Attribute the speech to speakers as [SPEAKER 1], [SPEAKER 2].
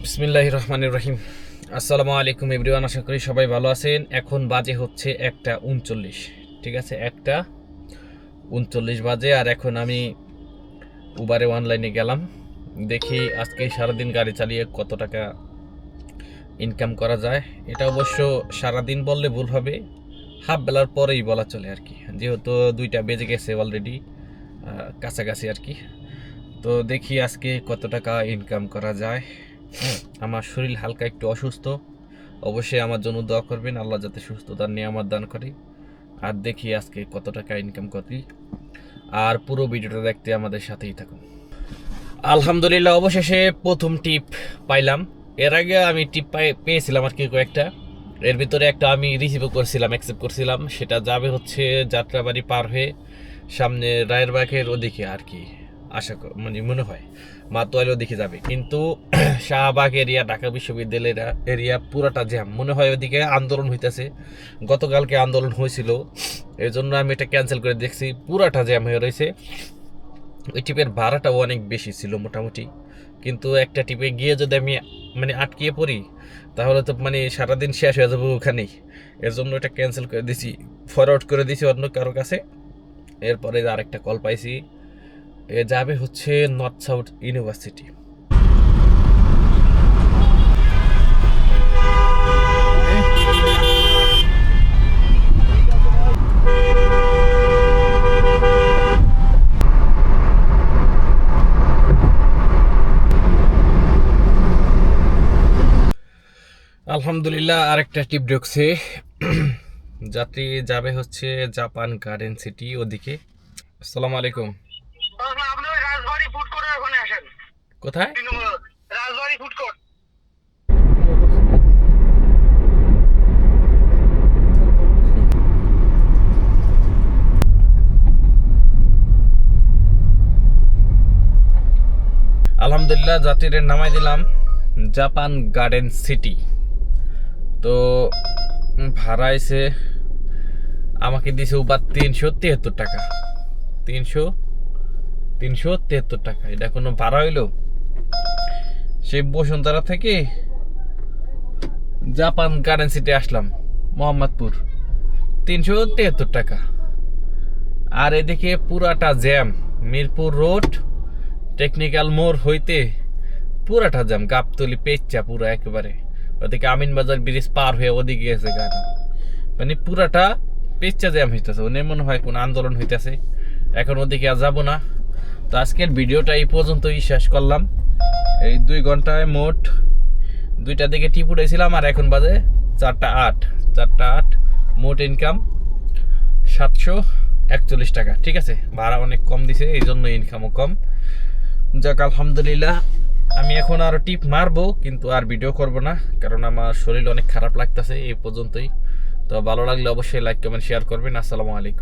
[SPEAKER 1] বিসমিল্লাহির রহমানির রহিম। আসসালামু আলাইকুম এভরিওয়ান, আশা করি সবাই ভালো আছেন। এখন বাজে হচ্ছে 1:39, ঠিক আছে, 1:39 বাজে। আর এখন আমি উবারে অনলাইনে গেলাম, দেখি আজকে সারাদিন গাড়ি চালিয়ে কত টাকা ইনকাম করা যায়। এটা অবশ্য সারাদিন বললে ভুল হবে, হাফ বেলার পরেই বলা চলে আর কি, যেহেতু 2টা বেজে গেছে অলরেডি, কাছাকাছি আর কি। তো দেখি আজকে কত টাকা ইনকাম করা যায়। আমার শরীর হালকা একটু অসুস্থ, অবশ্যই আমার জন্য দোয়া করবেন, আল্লাহ যাতে সুস্থতা নিয়ে আমার দান করে। আর দেখি আজকে কত টাকা ইনকাম করি, আর পুরো ভিডিওটা দেখতে আমাদের সাথেই থাকুন। আলহামদুলিল্লাহ, অবশেষে প্রথম টিপ পাইলাম। এর আগে আমি টিপ পেয়েছিলাম আর কি কয়েকটা, এর ভিতরে একটা আমি রিসিভও করছিলাম, অ্যাকসেপ্ট করছিলাম। সেটা যাবে হচ্ছে যাত্রাবাড়ি পার হয়ে সামনে রায়েরবাগের ওদিকে আর কি, মনে হয় মাতোয়াইল ওদিকে যাবে। কিন্তু শাহবাগ এরিয়া, ঢাকা বিশ্ববিদ্যালয়ের এরিয়া পুরাটা জ্যাম, মনে হয় ওদিকে আন্দোলন হইতেছে। গতকালকে আন্দোলন হয়েছিল, এই জন্য আমি এটা ক্যান্সেল করে দেখছি, পুরাটা জ্যাম হয়ে রয়েছে। ওই টিপের ভাড়াটাও অনেক বেশি ছিল মোটামুটি, কিন্তু একটা টিপে গিয়ে যদি আমি আটকিয়ে পড়ি তাহলে তো সারাদিন শেষ হয়ে যাবো ওখানেই। এর জন্য এটা ক্যান্সেল করে দিছি, ফরওয়ার্ড করে দিছি অন্য কারো কাছে। এরপরে আরেকটা কল পাইছি, এ যাবে হচ্ছে নর্থ সাউথ ইউনিভার্সিটি। আলহামদুলিল্লাহ, আরেকটা টিপ ঢুকছে। যাত্রী যাবে হচ্ছে জাপান গার্ডেন সিটি ওদিকে। আসসালামু আলাইকুম। কোথায়?
[SPEAKER 2] রাজবাড়ি ফুড কোর্ট।
[SPEAKER 1] আলহামদুলিল্লাহ, যাত্রীদের নামাই দিলাম জাপান গার্ডেন সিটি। তো ভাড়া এসে আমাকে দিছে উবার 373 টাকা। 373 টাকা, এটা কোনো ভাড়া হইলো? সেই বসুন্ধরা থেকে জাপান গার্ডেন সিটি আসলাম মোহাম্মদপুর, 373 টাকা। আর এদিকে পুরাটা জ্যাম, মিরপুর রোড টেকনিক্যাল মোড় হইতে পুরাটা জ্যাম, গাবতলি পেচ্চা পুরো একেবারে। ওদিকে আমিনবাজার ব্রিজ পার হয়ে ওদিকে গেছে গাড়ি, পুরাটা পেচ্চা জ্যাম হইতেছে। ওনে মনে হয় কোন আন্দোলন হইতেছে, এখন ওদিকে আর যাবো না। তো আজকের ভিডিওটা এই পর্যন্তই শেষ করলাম। এই 2 ঘন্টায় মোট 2টার দিকে টিপ উঠেছিলাম, আর এখন বাজে 4টা 8 মোট ইনকাম 741 টাকা। ঠিক আছে, ভাড়া অনেক কম দিছে, এই জন্য ইনকামও কম। যাক আলহামদুলিল্লাহ, আমি এখন আরো টিপ মারবো, কিন্তু আর ভিডিও করব না, কারণ আমার শরীর অনেক খারাপ লাগতেছে। এই পর্যন্তই। তো ভালো লাগলে অবশ্যই লাইক কমেন্ট শেয়ার করবেন। আসসালামু আলাইকুম।